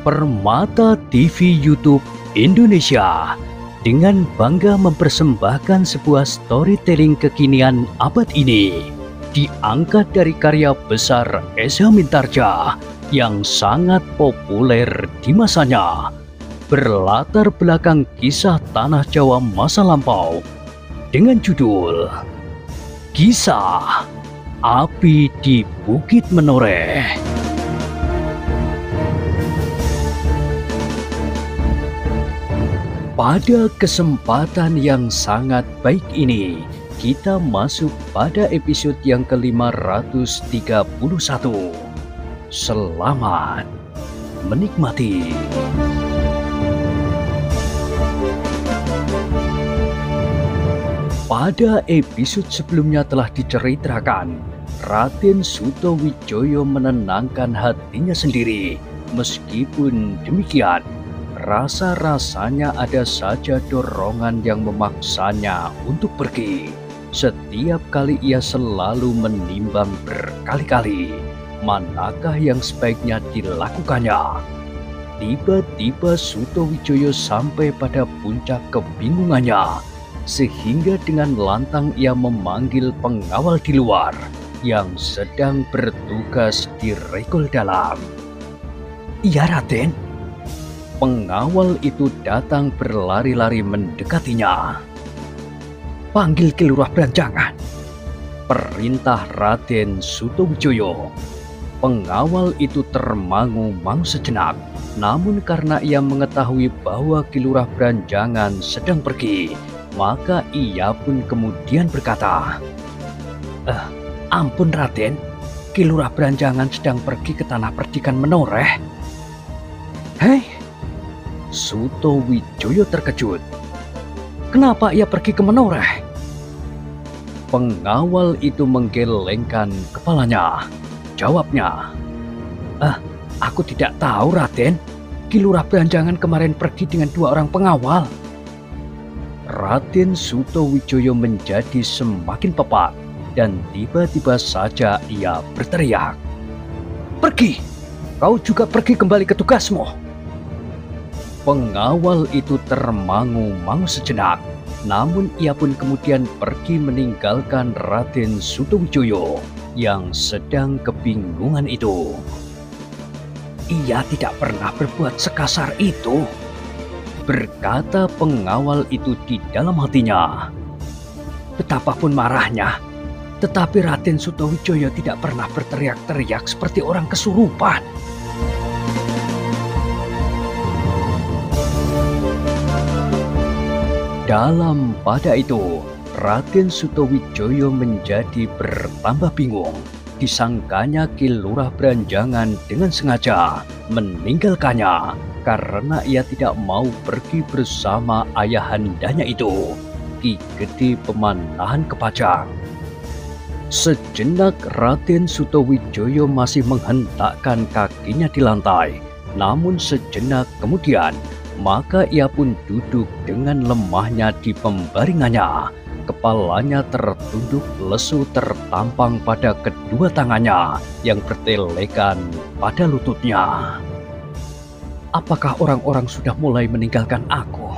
Permata TV YouTube Indonesia dengan bangga mempersembahkan sebuah storytelling kekinian abad ini, diangkat dari karya besar Esa Mintarja yang sangat populer di masanya, berlatar belakang kisah tanah Jawa masa lampau dengan judul Kisah Api di Bukit Menoreh. Pada kesempatan yang sangat baik ini, kita masuk pada episode yang ke-531. Selamat menikmati. Pada episode sebelumnya telah diceritakan, Raden Sutawijaya menenangkan hatinya sendiri. Meskipun demikian, rasa-rasanya ada saja dorongan yang memaksanya untuk pergi. Setiap kali ia selalu menimbang berkali-kali, manakah yang sebaiknya dilakukannya. Tiba-tiba Sutawijaya sampai pada puncak kebingungannya, sehingga dengan lantang ia memanggil pengawal di luar yang sedang bertugas di regol dalam. "Iya, Raden." Pengawal itu datang berlari-lari mendekatinya. "Panggil Ki Lurah Branjangan," perintah Raden Sutawijaya. Pengawal itu termangu-mangu sejenak, namun karena ia mengetahui bahwa Ki Lurah Branjangan sedang pergi, maka ia pun kemudian berkata, "Ampun Raden, Ki Lurah Branjangan sedang pergi ke tanah perdikan Menoreh." "Hei!" Sutawijaya terkejut. "Kenapa ia pergi ke Menoreh?" Pengawal itu menggelengkan kepalanya. Jawabnya, "Aku tidak tahu Raden. Ki Lurah Branjangan kemarin pergi dengan 2 orang pengawal." Raden Sutawijaya menjadi semakin pepat dan tiba-tiba saja ia berteriak, "Pergi! Kau juga pergi kembali ke tugasmu." Pengawal itu termangu-mangu sejenak, namun ia pun kemudian pergi meninggalkan Raden Sutawijaya yang sedang kebingungan itu. "Ia tidak pernah berbuat sekasar itu," berkata pengawal itu di dalam hatinya. Betapapun marahnya, tetapi Raden Sutawijaya tidak pernah berteriak-teriak seperti orang kesurupan. Dalam pada itu, Raden Sutawijaya menjadi bertambah bingung. Disangkanya Ki Lurah Branjangan dengan sengaja meninggalkannya karena ia tidak mau pergi bersama ayahandanya itu, Ki Gede Pemanahan Kepajang. Sejenak Raden Sutawijaya masih menghentakkan kakinya di lantai, namun sejenak kemudian maka ia pun duduk dengan lemahnya di pembaringannya. Kepalanya tertunduk, lesu tertampang pada kedua tangannya yang bertelekan pada lututnya. "Apakah orang-orang sudah mulai meninggalkan aku?"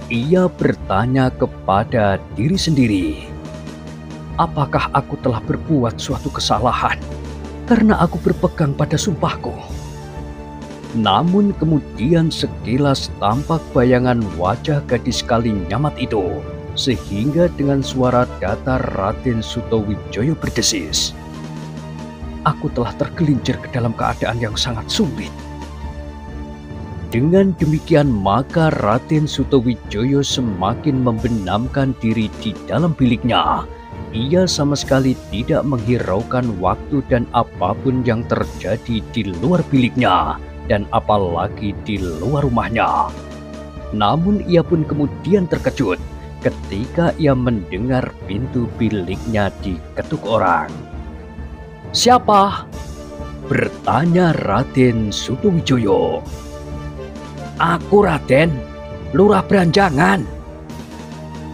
Ia bertanya kepada diri sendiri. "Apakah aku telah berbuat suatu kesalahan karena aku berpegang pada sumpahku?" Namun kemudian sekilas tampak bayangan wajah gadis Kalinyamat itu, sehingga dengan suara datar Raden Sutawijaya berdesis, "Aku telah tergelincir ke dalam keadaan yang sangat sulit." Dengan demikian maka Raden Sutawijaya semakin membenamkan diri di dalam biliknya. Ia sama sekali tidak menghiraukan waktu dan apapun yang terjadi di luar biliknya, dan apalagi di luar rumahnya. Namun ia pun kemudian terkejut ketika ia mendengar pintu biliknya diketuk orang. "Siapa?" bertanya Raden Sutawijaya. "Aku Raden, Lurah Branjangan."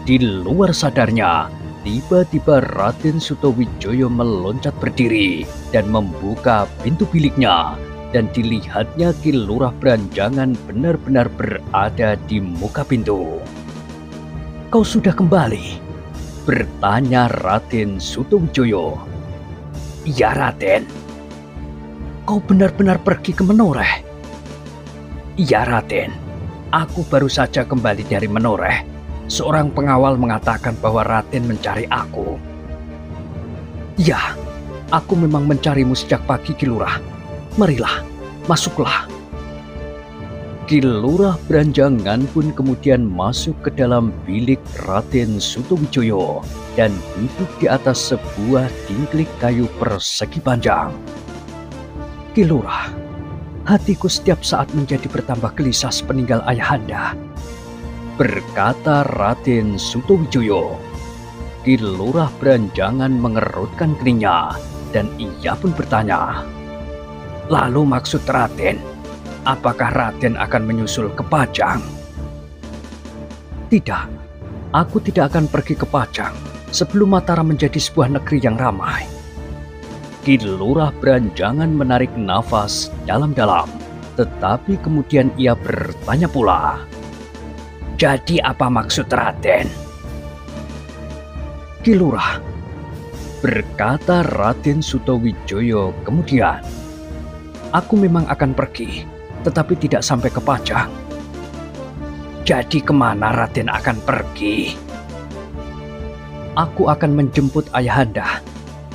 Di luar sadarnya, tiba-tiba Raden Sutawijaya meloncat berdiri dan membuka pintu biliknya. dan dilihatnya Ki Lurah Branjangan benar-benar berada di muka pintu. "Kau sudah kembali?" bertanya Raden Sutawijaya. "Iya, Raden." "Kau benar-benar pergi ke Menoreh?" "Iya, Raden. Aku baru saja kembali dari Menoreh. Seorang pengawal mengatakan bahwa Raden mencari aku." "Ya, aku memang mencarimu sejak pagi, Ki Lurah. Marilah, masuklah." Ki Lurah Branjangan pun kemudian masuk ke dalam bilik Raden Sutawijaya dan duduk di atas sebuah dingklik kayu persegi panjang. "Ki Lurah, hatiku setiap saat menjadi bertambah gelisah sepeninggal ayahanda," berkata Raden Sutawijaya. Ki Lurah Branjangan mengerutkan keningnya dan ia pun bertanya, "Lalu maksud Raden, apakah Raden akan menyusul ke Pajang?" "Tidak, aku tidak akan pergi ke Pajang sebelum Mataram menjadi sebuah negeri yang ramai." Ki Lurah Branjangan menarik nafas dalam-dalam, tetapi kemudian ia bertanya pula, "Jadi apa maksud Raden?" "Ki Lurah," berkata Raden Sutawijaya kemudian, "aku memang akan pergi, tetapi tidak sampai ke Pajang." "Jadi kemana Raden akan pergi?" "Aku akan menjemput ayahanda.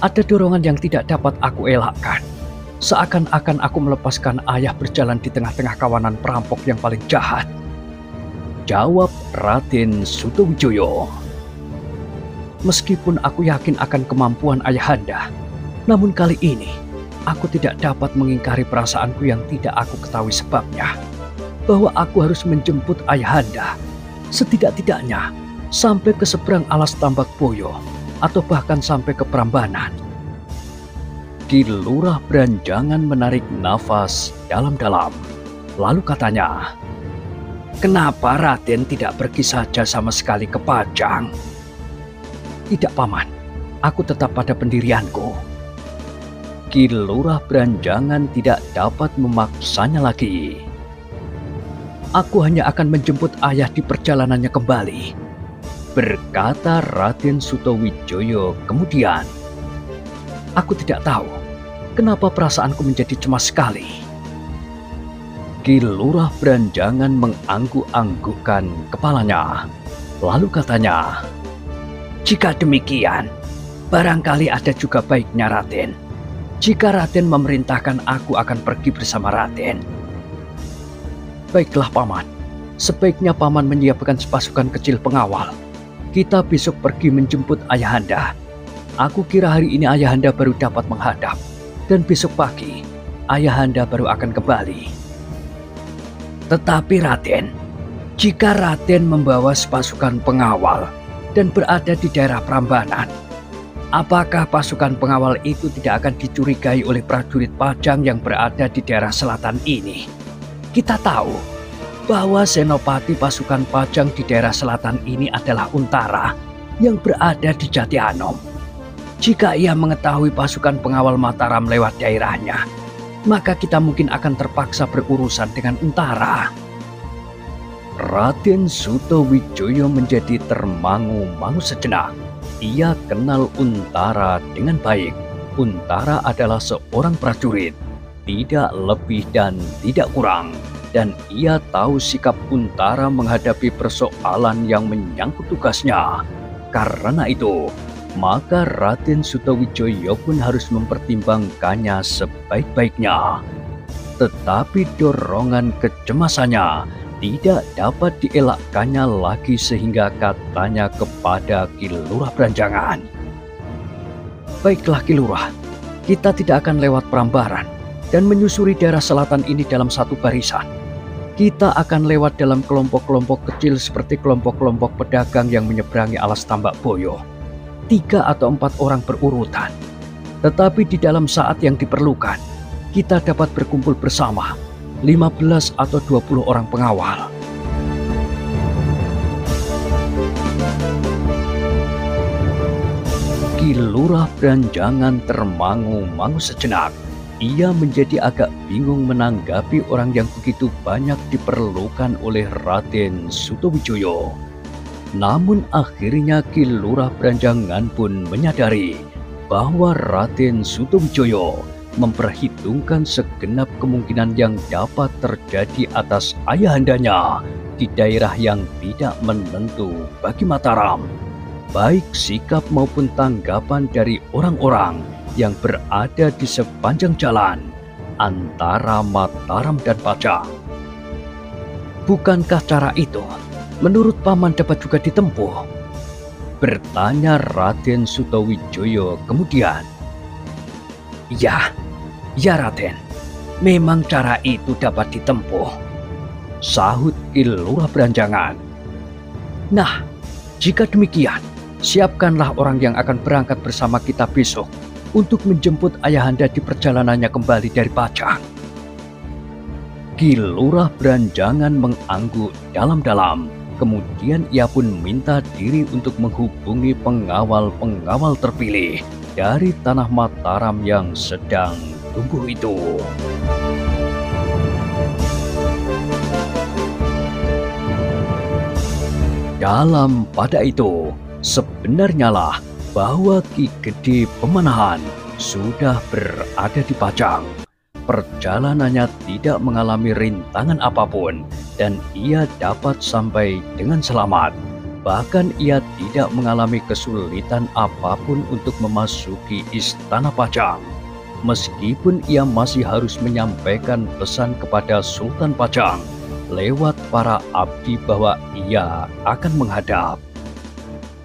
Ada dorongan yang tidak dapat aku elakkan. Seakan-akan aku melepaskan ayah berjalan di tengah-tengah kawanan perampok yang paling jahat," jawab Raden Sutawijaya. "Meskipun aku yakin akan kemampuan ayahanda, namun kali ini aku tidak dapat mengingkari perasaanku yang tidak aku ketahui sebabnya, bahwa aku harus menjemput ayahanda, setidak-tidaknya sampai ke seberang alas Tambak Boyo, atau bahkan sampai ke Prambanan." Ki Lurah Branjangan menarik nafas dalam-dalam, lalu katanya, "Kenapa Raden tidak pergi saja sama sekali ke Pajang?" "Tidak, Paman. Aku tetap pada pendirianku." Ki Lurah Branjangan tidak dapat memaksanya lagi. "Aku hanya akan menjemput ayah di perjalanannya kembali," berkata Raden Sutawijaya kemudian. "Aku tidak tahu kenapa perasaanku menjadi cemas sekali." Ki Lurah Branjangan mengangguk-anggukkan kepalanya, lalu katanya, "Jika demikian, barangkali ada juga baiknya Raden, jika Raden memerintahkan aku akan pergi bersama Raden." "Baiklah, Paman. Sebaiknya Paman menyiapkan sepasukan kecil pengawal. Kita besok pergi menjemput ayahanda. Aku kira hari ini ayahanda baru dapat menghadap, dan besok pagi ayahanda baru akan kembali." "Tetapi Raden, jika Raden membawa sepasukan pengawal dan berada di daerah Prambanan, apakah pasukan pengawal itu tidak akan dicurigai oleh prajurit Pajang yang berada di daerah selatan ini? Kita tahu bahwa senopati pasukan Pajang di daerah selatan ini adalah Untara yang berada di Jati Anom. Jika ia mengetahui pasukan pengawal Mataram lewat daerahnya, maka kita mungkin akan terpaksa berurusan dengan Untara." Raden Sutawijaya menjadi termangu-mangu sejenak. Ia kenal Untara dengan baik. Untara adalah seorang prajurit, tidak lebih dan tidak kurang. Dan ia tahu sikap Untara menghadapi persoalan yang menyangkut tugasnya. Karena itu, maka Raden Sutawijaya pun harus mempertimbangkannya sebaik-baiknya. Tetapi dorongan kecemasannya tidak dapat dielakkannya lagi sehingga katanya kepada Ki Lurah Branjangan, "Baiklah Ki Lurah, kita tidak akan lewat Prambaran dan menyusuri daerah selatan ini dalam satu barisan. Kita akan lewat dalam kelompok-kelompok kecil seperti kelompok-kelompok pedagang yang menyeberangi alas Tambak Boyo. 3 atau 4 orang berurutan. Tetapi di dalam saat yang diperlukan, kita dapat berkumpul bersama 15 atau 20 orang pengawal." Ki Lurah Branjangan termangu-mangu sejenak. ia menjadi agak bingung menanggapi orang yang begitu banyak diperlukan oleh Raden Sutawijaya. Namun akhirnya Ki Lurah Branjangan pun menyadari bahwa Raden Sutawijaya memperhitungkan segenap kemungkinan yang dapat terjadi atas ayahandanya di daerah yang tidak menentu bagi Mataram. Baik sikap maupun tanggapan dari orang-orang yang berada di sepanjang jalan antara Mataram dan Pajang. Bukankah cara itu menurut Paman dapat juga ditempuh? Bertanya Raden Sutawijaya kemudian. Ya Raden, memang cara itu dapat ditempuh, sahut Ki Lurah Branjangan. Nah, jika demikian, siapkanlah orang yang akan berangkat bersama kita besok untuk menjemput ayahanda di perjalanannya kembali dari Pajang. Ki Lurah Branjangan mengangguk dalam-dalam. Kemudian ia pun minta diri untuk menghubungi pengawal-pengawal terpilih dari tanah Mataram yang sedang tumbuh itu. Dalam pada itu, sebenarnya lah bahwa Ki Gede Pemanahan sudah berada di Pajang. Perjalanannya tidak mengalami rintangan apapun dan ia dapat sampai dengan selamat. Bahkan ia tidak mengalami kesulitan apapun untuk memasuki istana Pajang. Meskipun ia masih harus menyampaikan pesan kepada Sultan Pajang lewat para abdi bahwa ia akan menghadap.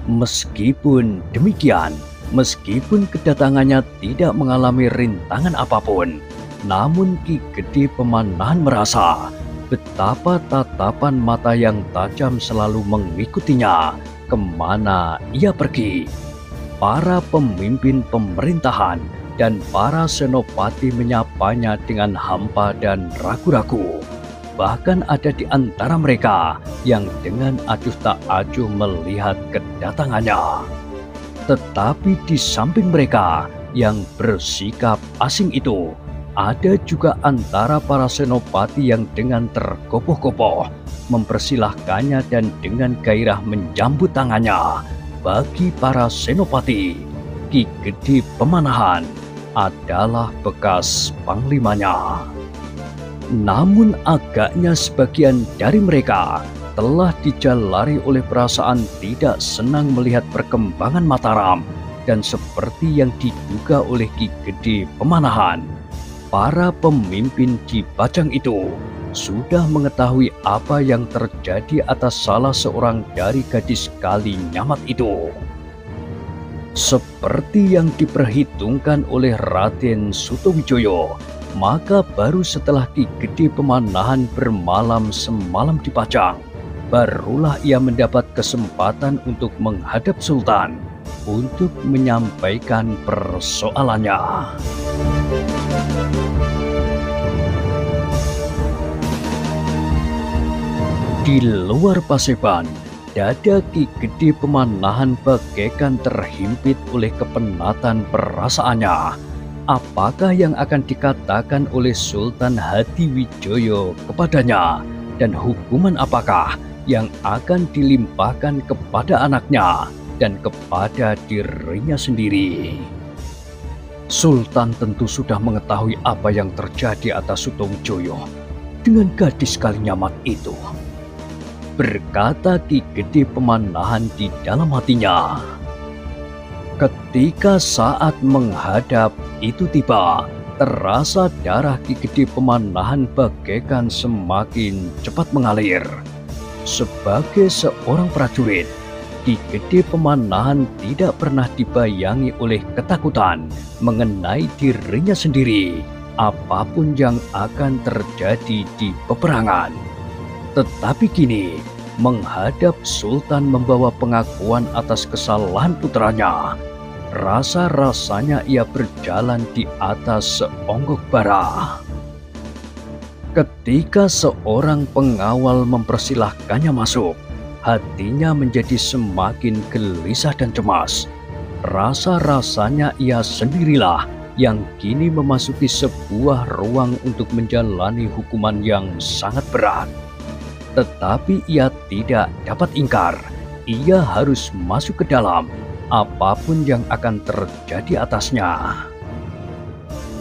Meskipun demikian, meskipun kedatangannya tidak mengalami rintangan apapun, namun Ki Gede Pemanahan merasa betapa tatapan mata yang tajam selalu mengikutinya kemana ia pergi. Para pemimpin pemerintahan dan para senopati menyapanya dengan hampa dan ragu-ragu. Bahkan ada di antara mereka yang dengan acuh tak acuh melihat kedatangannya. Tetapi di samping mereka yang bersikap asing itu, ada juga antara para senopati yang dengan tergopoh-gopoh mempersilahkannya dan dengan gairah menjambut tangannya. Bagi para senopati, Ki Gede Pemanahan adalah bekas panglimanya. Namun agaknya sebagian dari mereka telah dijalari oleh perasaan tidak senang melihat perkembangan Mataram, dan seperti yang diduga oleh Ki Gede Pemanahan, para pemimpin di Pajang itu sudah mengetahui apa yang terjadi atas salah seorang dari gadis Kalinyamat itu. Seperti yang diperhitungkan oleh Raden Sutawijaya, maka baru setelah Ki Gede Pemanahan bermalam semalam di Pajang, barulah ia mendapat kesempatan untuk menghadap Sultan untuk menyampaikan persoalannya. Di luar Paseban, dada Ki Gede Pemanahan bagaikan terhimpit oleh kepenatan perasaannya. Apakah yang akan dikatakan oleh Sultan Hadiwijaya kepadanya, dan hukuman apakah yang akan dilimpahkan kepada anaknya dan kepada dirinya sendiri? Sultan tentu sudah mengetahui apa yang terjadi atas Sutawijaya dengan gadis Kalinyamat itu, berkata Ki Gede Pemanahan di dalam hatinya. Ketika saat menghadap itu tiba, terasa darah Ki Gede Pemanahan bagaikan semakin cepat mengalir. Sebagai seorang prajurit, Ki Gede Pemanahan tidak pernah dibayangi oleh ketakutan mengenai dirinya sendiri, apapun yang akan terjadi di peperangan. Tetapi kini, menghadap Sultan membawa pengakuan atas kesalahan putranya, rasa-rasanya ia berjalan di atas seonggok bara. Ketika seorang pengawal mempersilahkannya masuk, hatinya menjadi semakin gelisah dan cemas. Rasa-rasanya ia sendirilah yang kini memasuki sebuah ruang untuk menjalani hukuman yang sangat berat. Tetapi ia tidak dapat ingkar. Ia harus masuk ke dalam, apapun yang akan terjadi atasnya.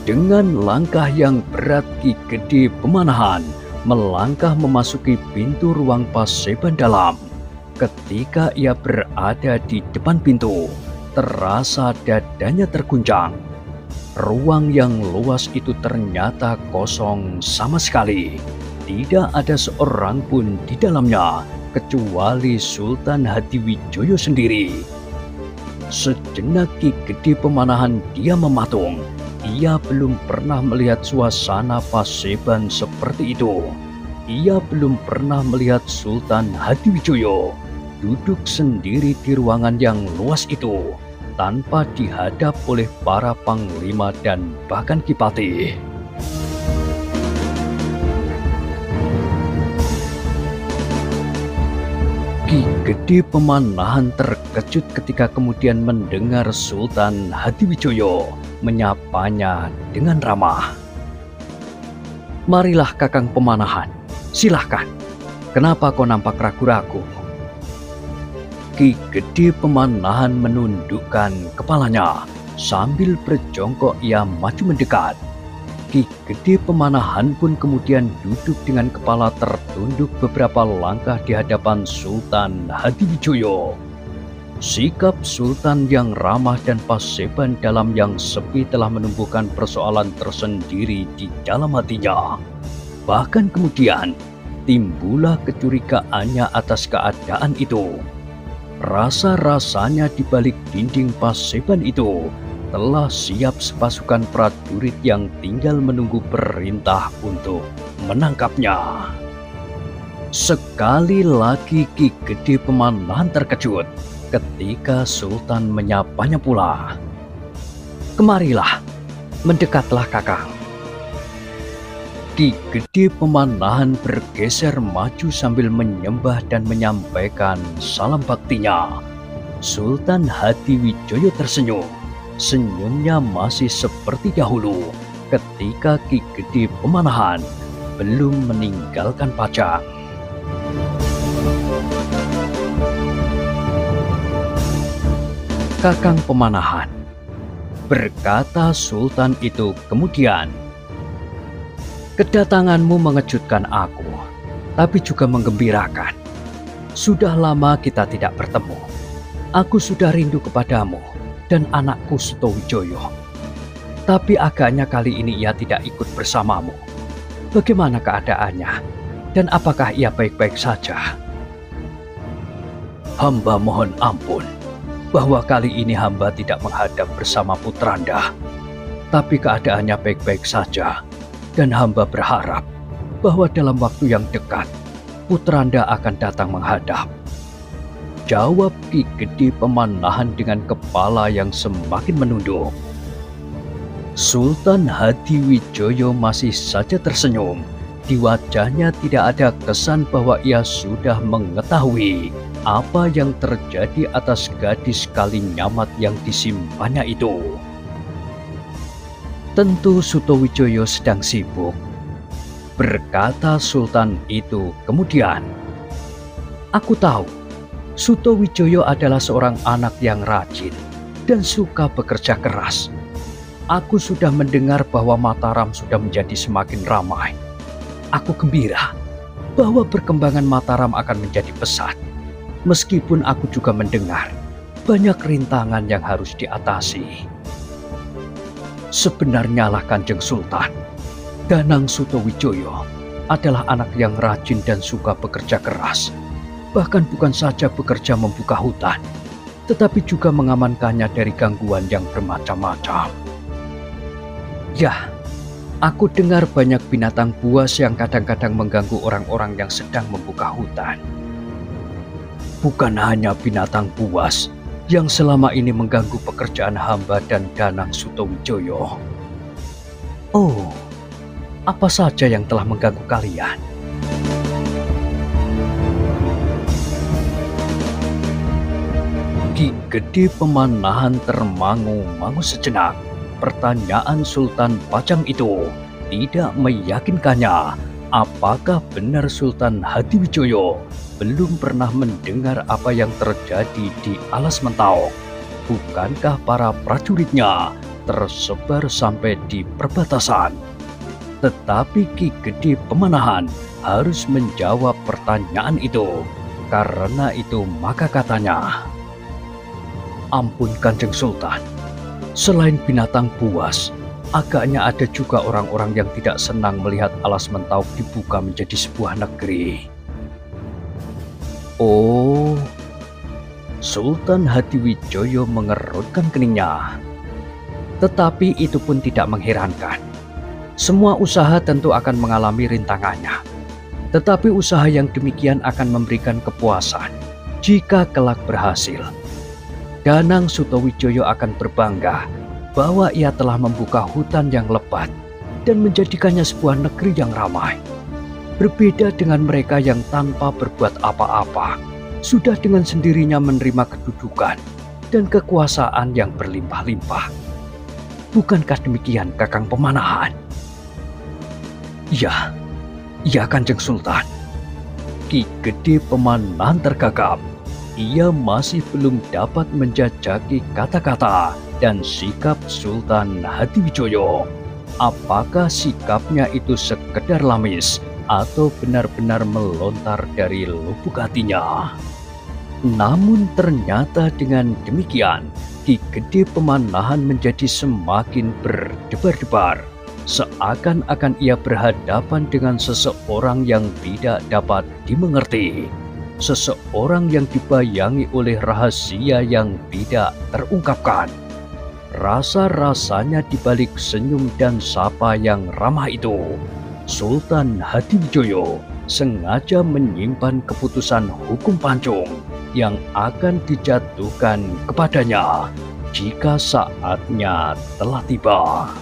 Dengan langkah yang berat, Ki Gede Pemanahan melangkah memasuki pintu ruang Paseban dalam. Ketika ia berada di depan pintu, terasa dadanya terguncang. Ruang yang luas itu ternyata kosong sama sekali. Tidak ada seorang pun di dalamnya, kecuali Sultan Hadiwijoyo sendiri. Sejenak Ki Gede Pemanahan diam mematung. Ia belum pernah melihat suasana Paseban seperti itu. Ia belum pernah melihat Sultan Hadiwijoyo duduk sendiri di ruangan yang luas itu, tanpa dihadap oleh para panglima dan bahkan Kipatih. Ki Gede Pemanahan terkejut ketika kemudian mendengar Sultan Hadiwijoyo menyapanya dengan ramah. "Marilah Kakang Pemanahan, silahkan. Kenapa kau nampak ragu-ragu?" Ki Gede Pemanahan menundukkan kepalanya. Sambil berjongkok ia maju mendekat. Ki Gede Pemanahan pun kemudian duduk dengan kepala tertunduk beberapa langkah di hadapan Sultan Hadiwijoyo. Sikap Sultan yang ramah dan Paseban dalam yang sepi telah menumbuhkan persoalan tersendiri di dalam hatinya. Bahkan kemudian timbullah kecurigaannya atas keadaan itu. Rasa-rasanya di balik dinding Paseban itu telah siap sepasukan prajurit yang tinggal menunggu perintah untuk menangkapnya. Sekali lagi Ki Gede Pemanahan terkejut ketika Sultan menyapanya pula. "Kemarilah, mendekatlah Kakang." Ki Gede Pemanahan bergeser maju sambil menyembah dan menyampaikan salam baktinya. Sultan Hadiwijoyo tersenyum. Senyumnya masih seperti dahulu ketika Ki Gede Pemanahan belum meninggalkan Pajang. "Kakang Pemanahan," berkata Sultan itu kemudian, "kedatanganmu mengejutkan aku, tapi juga menggembirakan. Sudah lama kita tidak bertemu. Aku sudah rindu kepadamu dan anakku Sutowijoyo. Tapi agaknya kali ini ia tidak ikut bersamamu. Bagaimana keadaannya? Dan apakah ia baik-baik saja?" "Hamba mohon ampun bahwa kali ini hamba tidak menghadap bersama Putranda. Tapi keadaannya baik-baik saja. Dan hamba berharap bahwa dalam waktu yang dekat Putranda akan datang menghadap," jawab Ki Gede Pemanahan dengan kepala yang semakin menunduk. Sultan Hadiwijoyo masih saja tersenyum. Di wajahnya tidak ada kesan bahwa ia sudah mengetahui apa yang terjadi atas gadis Kalinyamat yang disimpannya itu. "Tentu Sutowijoyo sedang sibuk," berkata Sultan itu kemudian. "Aku tahu Sutowijoyo adalah seorang anak yang rajin dan suka bekerja keras. Aku sudah mendengar bahwa Mataram sudah menjadi semakin ramai. Aku gembira bahwa perkembangan Mataram akan menjadi pesat. Meskipun aku juga mendengar banyak rintangan yang harus diatasi. Sebenarnya lah Kanjeng Sultan, Danang Sutowijoyo adalah anak yang rajin dan suka bekerja keras. Bahkan bukan saja bekerja membuka hutan, tetapi juga mengamankannya dari gangguan yang bermacam-macam. Ya, aku dengar banyak binatang buas yang kadang-kadang mengganggu orang-orang yang sedang membuka hutan. Bukan hanya binatang buas yang selama ini mengganggu pekerjaan hamba dan Danang Sutowijoyo. Oh, apa saja yang telah mengganggu kalian?" Ki Gede Pemanahan termangu-mangu sejenak. pertanyaan Sultan Pajang itu tidak meyakinkannya. Apakah benar Sultan Hadiwijoyo belum pernah mendengar apa yang terjadi di Alas Mentawai? Bukankah para prajuritnya tersebar sampai di perbatasan? Tetapi Ki Gede Pemanahan harus menjawab pertanyaan itu. Karena itu maka katanya, "Ampun Kanjeng Sultan, selain binatang buas, agaknya ada juga orang-orang yang tidak senang melihat Alas Mentawai dibuka menjadi sebuah negeri." Oh, Sultan Hadiwijoyo mengerutkan keningnya. Tetapi itu pun tidak mengherankan. Semua usaha tentu akan mengalami rintangannya. Tetapi usaha yang demikian akan memberikan kepuasan jika kelak berhasil. Danang Sutawijoyo akan berbangga bahwa ia telah membuka hutan yang lebat dan menjadikannya sebuah negeri yang ramai. Berbeda dengan mereka yang tanpa berbuat apa-apa, sudah dengan sendirinya menerima kedudukan dan kekuasaan yang berlimpah-limpah. Bukankah demikian, Kakang Pemanahan? Iya Kanjeng Sultan. Ki Gede Pemanahan tergagap. Ia masih belum dapat menjajaki kata-kata dan sikap Sultan Hadiwijoyo. Apakah sikapnya itu sekedar lamis atau benar-benar melontar dari lubuk hatinya? Namun ternyata dengan demikian, Ki Gede Pemanahan menjadi semakin berdebar-debar. Seakan-akan ia berhadapan dengan seseorang yang tidak dapat dimengerti. Seseorang yang dibayangi oleh rahasia yang tidak terungkapkan. Rasa-rasanya di balik senyum dan sapa yang ramah itu, Sultan Hadiwijoyo sengaja menyimpan keputusan hukum pancung yang akan dijatuhkan kepadanya jika saatnya telah tiba.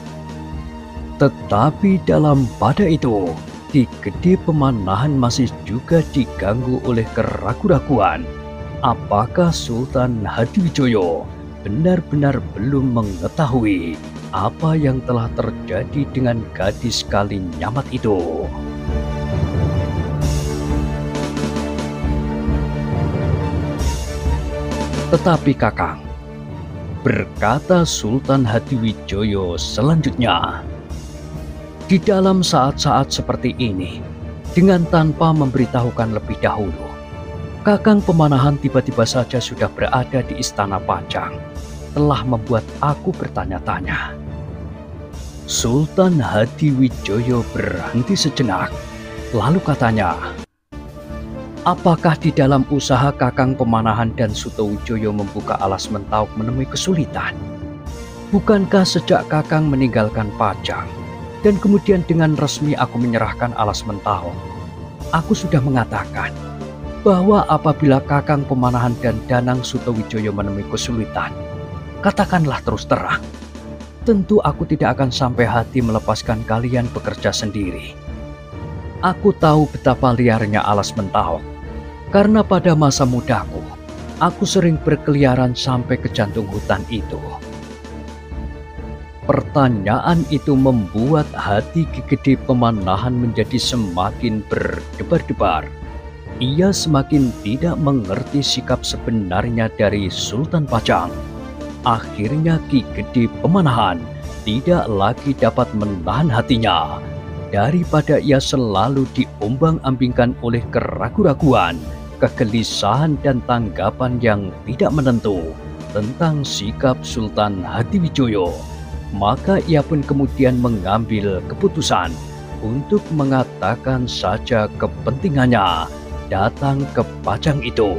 Tetapi pada itu, Ki Gede Pemanahan masih juga diganggu oleh keraguan-raguan. Apakah Sultan Hadiwijoyo benar-benar belum mengetahui apa yang telah terjadi dengan gadis Kalinyamat itu? Tetapi Kakang, berkata Sultan Hadiwijoyo selanjutnya, di dalam saat-saat seperti ini, dengan tanpa memberitahukan lebih dahulu, Kakang Pemanahan tiba-tiba saja sudah berada di Istana Pajang, telah membuat aku bertanya-tanya. Sultan Hadiwijoyo berhenti sejenak, lalu katanya, apakah di dalam usaha Kakang Pemanahan dan Sutawijoyo membuka Alas Mentawai menemui kesulitan? Bukankah sejak Kakang meninggalkan Pajang, dan kemudian dengan resmi aku menyerahkan Alas Mentawai, aku sudah mengatakan bahwa apabila Kakang Pemanahan dan Danang Sutawijoyo menemui kesulitan, katakanlah terus terang. Tentu aku tidak akan sampai hati melepaskan kalian bekerja sendiri. Aku tahu betapa liarnya Alas Mentawai, karena pada masa mudaku, aku sering berkeliaran sampai ke jantung hutan itu. Pertanyaan itu membuat hati Ki Gede Pemanahan menjadi semakin berdebar-debar. Ia semakin tidak mengerti sikap sebenarnya dari Sultan Pajang. Akhirnya Ki Gede Pemanahan tidak lagi dapat menahan hatinya. Daripada ia selalu diombang-ambingkan oleh keraguan-raguan, kegelisahan dan tanggapan yang tidak menentu tentang sikap Sultan Hadiwijoyo, maka ia pun kemudian mengambil keputusan untuk mengatakan saja kepentingannya datang ke Pajang itu.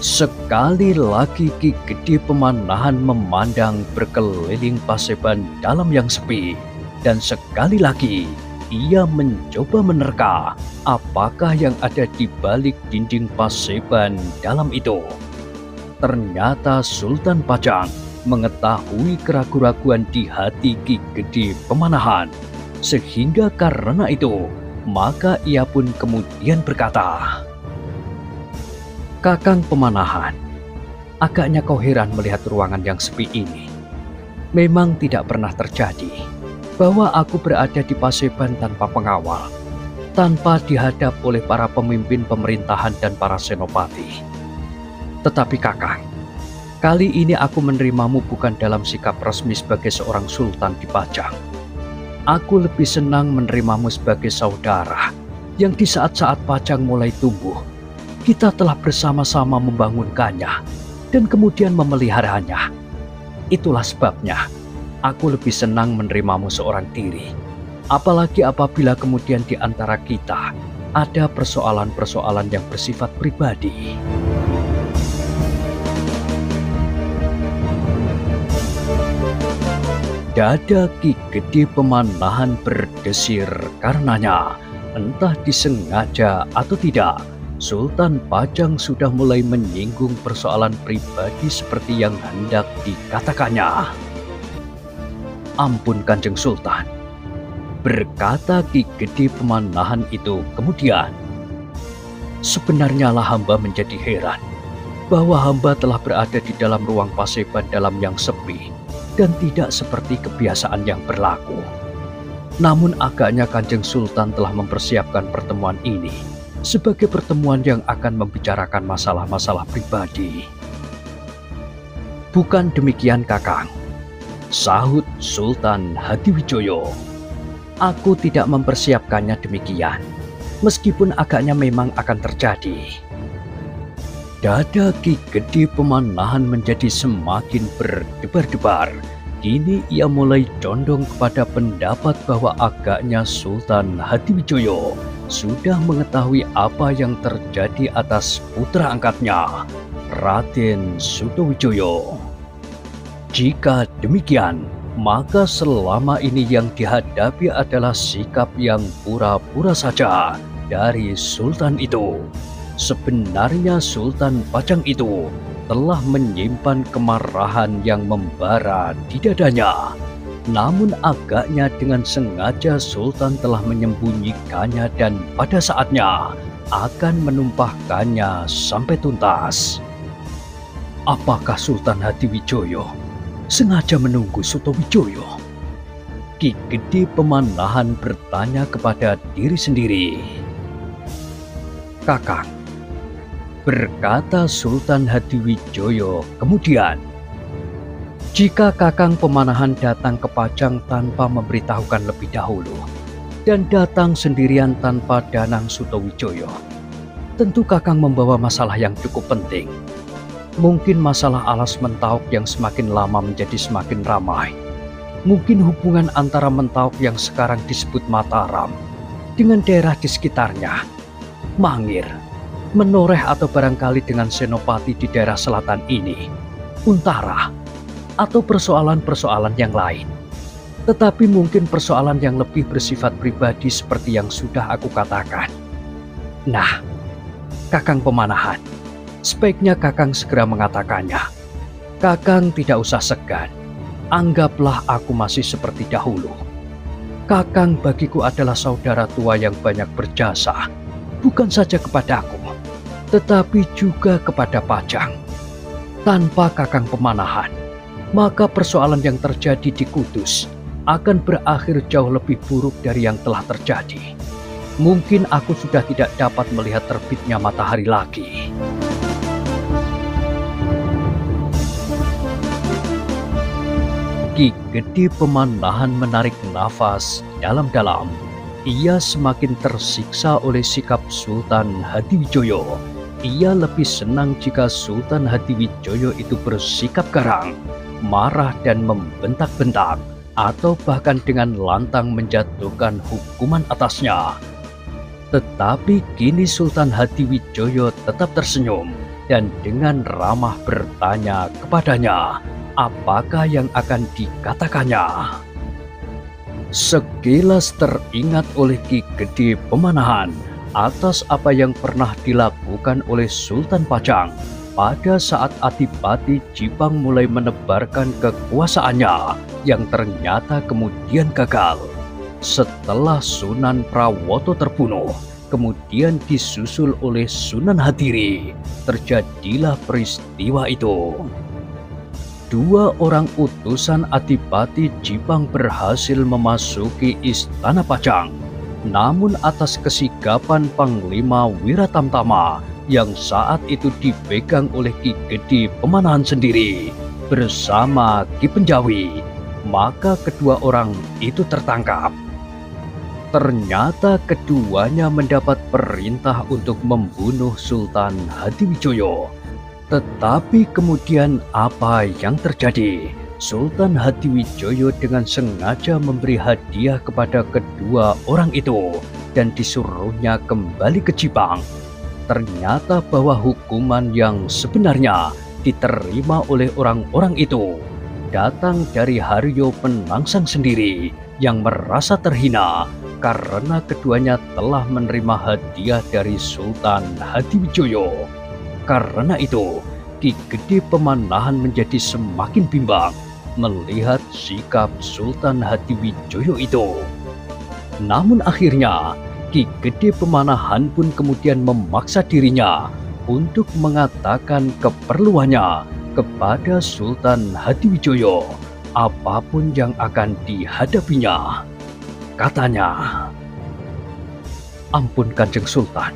Sekali lagi Ki Gede Pemanahan memandang berkeliling Paseban dalam yang sepi, dan sekali lagi ia mencoba menerka apakah yang ada di balik dinding Paseban dalam itu. Ternyata Sultan Pajang mengetahui keraguan-raguan di hati Ki Gede Pemanahan, sehingga karena itu maka ia pun kemudian berkata, Kakang Pemanahan, agaknya kau heran melihat ruangan yang sepi ini. Memang tidak pernah terjadi bahwa aku berada di Paseban tanpa pengawal, tanpa dihadap oleh para pemimpin pemerintahan dan para senopati. Tetapi Kakang, kali ini aku menerimamu bukan dalam sikap resmi sebagai seorang sultan di Pajang. Aku lebih senang menerimamu sebagai saudara yang di saat-saat Pajang mulai tumbuh, kita telah bersama-sama membangunkannya dan kemudian memeliharanya. Itulah sebabnya aku lebih senang menerimamu seorang diri, apalagi apabila kemudian di antara kita ada persoalan-persoalan yang bersifat pribadi. Dada Ki Gede Pemanahan berdesir karenanya, entah disengaja atau tidak, Sultan Pajang sudah mulai menyinggung persoalan pribadi seperti yang hendak dikatakannya. "Ampun Kanjeng Sultan," berkata Ki Gede Pemanahan itu kemudian. "Sebenarnya lah hamba menjadi heran bahwa hamba telah berada di dalam ruang Paseban dalam yang sepi dan tidak seperti kebiasaan yang berlaku. Namun agaknya Kanjeng Sultan telah mempersiapkan pertemuan ini sebagai pertemuan yang akan membicarakan masalah-masalah pribadi." "Bukan demikian Kakang," sahut Sultan Hadiwijoyo. "Aku tidak mempersiapkannya demikian, meskipun agaknya memang akan terjadi." Dada Ki Gede Pemanahan menjadi semakin berdebar-debar. Kini ia mulai condong kepada pendapat bahwa agaknya Sultan Hadiwijoyo sudah mengetahui apa yang terjadi atas putra angkatnya, Raden Sutowijoyo. Jika demikian, maka selama ini yang dihadapi adalah sikap yang pura-pura saja dari Sultan itu. Sebenarnya Sultan Pajang itu telah menyimpan kemarahan yang membara di dadanya. Namun agaknya dengan sengaja Sultan telah menyembunyikannya dan pada saatnya akan menumpahkannya sampai tuntas. Apakah Sultan Hadiwijoyo sengaja menunggu Sutowijoyo? Ki Gede Pemanahan bertanya kepada diri sendiri. "Kakang," berkata Sultan Hadiwijoyo kemudian, "jika Kakang Pemanahan datang ke Pajang tanpa memberitahukan lebih dahulu dan datang sendirian tanpa Danang Sutowijoyo, tentu Kakang membawa masalah yang cukup penting. Mungkin masalah alas Mentauk yang semakin lama menjadi semakin ramai. Mungkin hubungan antara Mentauk yang sekarang disebut Mataram dengan daerah di sekitarnya, Mangir, Menoreh atau barangkali dengan senopati di daerah selatan ini, Untara, atau persoalan-persoalan yang lain. Tetapi mungkin persoalan yang lebih bersifat pribadi seperti yang sudah aku katakan. Nah, Kakang Pemanahan, sebaiknya Kakang segera mengatakannya. Kakang tidak usah segan. Anggaplah aku masih seperti dahulu. Kakang bagiku adalah saudara tua yang banyak berjasa, bukan saja kepadaku, tetapi juga kepada Pajang. Tanpa Kakang Pemanahan, maka persoalan yang terjadi di Kudus akan berakhir jauh lebih buruk dari yang telah terjadi. Mungkin aku sudah tidak dapat melihat terbitnya matahari lagi." Ki Gede Pemanahan menarik nafas dalam-dalam. Ia semakin tersiksa oleh sikap Sultan Hadiwijoyo. Ia lebih senang jika Sultan Hadiwijoyo itu bersikap garang, marah dan membentak-bentak, atau bahkan dengan lantang menjatuhkan hukuman atasnya. Tetapi kini Sultan Hadiwijoyo tetap tersenyum dan dengan ramah bertanya kepadanya, apakah yang akan dikatakannya. Sekilas teringat oleh Ki Gede Pemanahan atas apa yang pernah dilakukan oleh Sultan Pajang pada saat Adipati Jipang mulai menebarkan kekuasaannya yang ternyata kemudian gagal. Setelah Sunan Prawoto terbunuh, kemudian disusul oleh Sunan Hadiri, terjadilah peristiwa itu. Dua orang utusan Adipati Jipang berhasil memasuki Istana Pajang. Namun atas kesigapan Panglima Wiratamtama yang saat itu dipegang oleh Ki Gede Pemanahan sendiri bersama Ki Penjawi, maka kedua orang itu tertangkap. Ternyata keduanya mendapat perintah untuk membunuh Sultan Hadiwijoyo. Tetapi kemudian apa yang terjadi? Sultan Hadiwijoyo dengan sengaja memberi hadiah kepada kedua orang itu dan disuruhnya kembali ke Jipang. Ternyata bahwa hukuman yang sebenarnya diterima oleh orang-orang itu datang dari Haryo Penangsang sendiri yang merasa terhina karena keduanya telah menerima hadiah dari Sultan Hadiwijoyo. Karena itu, Ki Gede Pemanahan menjadi semakin bimbang melihat sikap Sultan Hadiwijoyo itu. Namun akhirnya, Ki Gede Pemanahan pun kemudian memaksa dirinya untuk mengatakan keperluannya kepada Sultan Hadiwijoyo apapun yang akan dihadapinya. Katanya, "Ampun Kanjeng Sultan,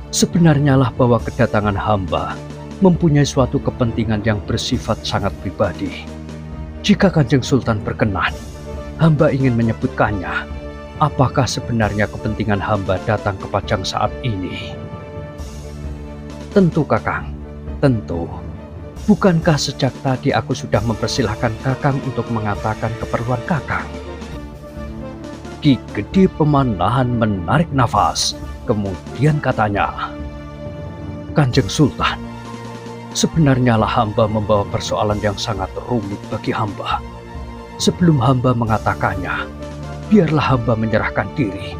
sebenarnya lah bahwa kedatangan hamba mempunyai suatu kepentingan yang bersifat sangat pribadi. Jika Kanjeng Sultan berkenan, hamba ingin menyebutkannya. Apakah sebenarnya kepentingan hamba datang ke Pajang saat ini?" "Tentu Kakang, tentu. Bukankah sejak tadi aku sudah mempersilahkan Kakang untuk mengatakan keperluan Kakang?" Ki Gede Pemanahan menarik nafas, kemudian katanya, "Kanjeng Sultan, sebenarnya lah hamba membawa persoalan yang sangat rumit bagi hamba. Sebelum hamba mengatakannya, biarlah hamba menyerahkan diri,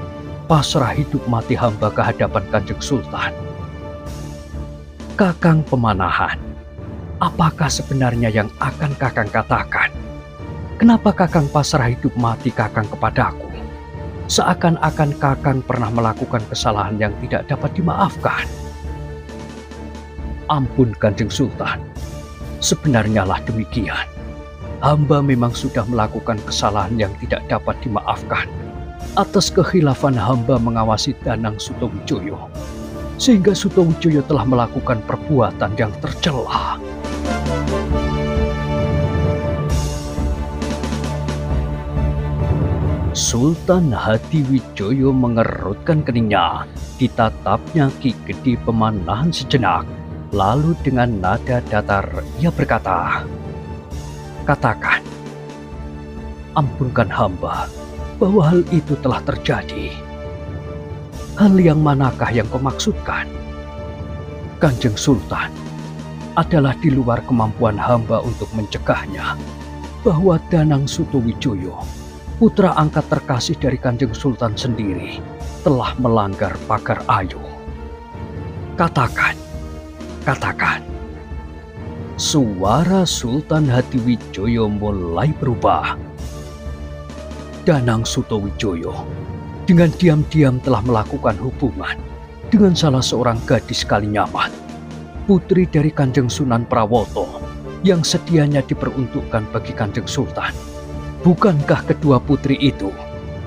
pasrah hidup mati hamba ke hadapan Kanjeng Sultan." "Kakang Pemanahan, apakah sebenarnya yang akan Kakang katakan? Kenapa Kakang pasrah hidup mati Kakang kepadaku? Seakan-akan Kakang pernah melakukan kesalahan yang tidak dapat dimaafkan." "Ampun Kanjeng Sultan, sebenarnya lah demikian. Hamba memang sudah melakukan kesalahan yang tidak dapat dimaafkan atas kekhilafan hamba mengawasi Danang Sutawijoyo, sehingga Sutawijoyo telah melakukan perbuatan yang tercela." Sultan Hadiwijoyo mengerutkan keningnya. Ditatapnya Ki Gede Pemanahan sejenak, lalu dengan nada datar ia berkata, "Katakan, ampunkan hamba bahwa hal itu telah terjadi. Hal yang manakah yang kau maksudkan?" "Kanjeng Sultan, adalah di luar kemampuan hamba untuk mencegahnya bahwa Danang Sutawijoyo, putra angkat terkasih dari Kanjeng Sultan sendiri, telah melanggar pagar ayu." "Katakan, katakan." Suara Sultan Hadiwijoyo mulai berubah. "Danang Sutawijoyo dengan diam-diam telah melakukan hubungan dengan salah seorang gadis Kalinyamat, putri dari Kanjeng Sunan Prawoto yang sedianya diperuntukkan bagi Kanjeng Sultan. Bukankah kedua putri itu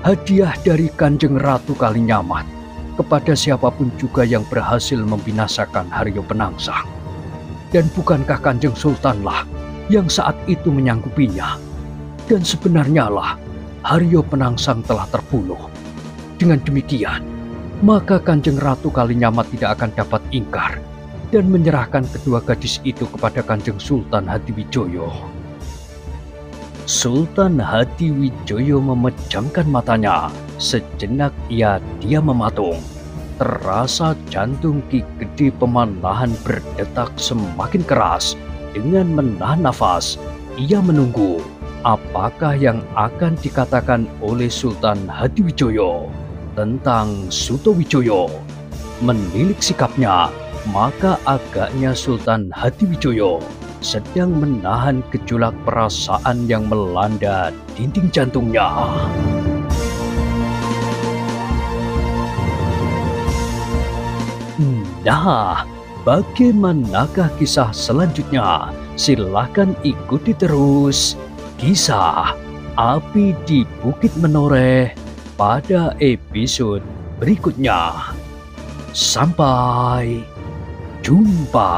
hadiah dari Kanjeng Ratu Kalinyamat kepada siapapun juga yang berhasil membinasakan Haryo Penangsang? Dan bukankah Kanjeng Sultanlah yang saat itu menyanggupinya? Dan sebenarnya lah Haryo Penangsang telah terbunuh. Dengan demikian, maka Kanjeng Ratu Kalinyamat tidak akan dapat ingkar dan menyerahkan kedua gadis itu kepada Kanjeng Sultan Hadiwijoyo." Sultan Hadiwijoyo memejamkan matanya. Sejenak ia diam mematung. Terasa jantung Ki Gede Pemanahan berdetak semakin keras. Dengan menahan nafas, ia menunggu apakah yang akan dikatakan oleh Sultan Hadiwijoyo tentang Sutawijoyo. Menilik sikapnya, maka agaknya Sultan Hadiwijoyo sedang menahan gejolak perasaan yang melanda dinding jantungnya. Nah, bagaimanakah kisah selanjutnya? Silahkan ikuti terus kisah Api di Bukit Menoreh pada episode berikutnya. Sampai jumpa.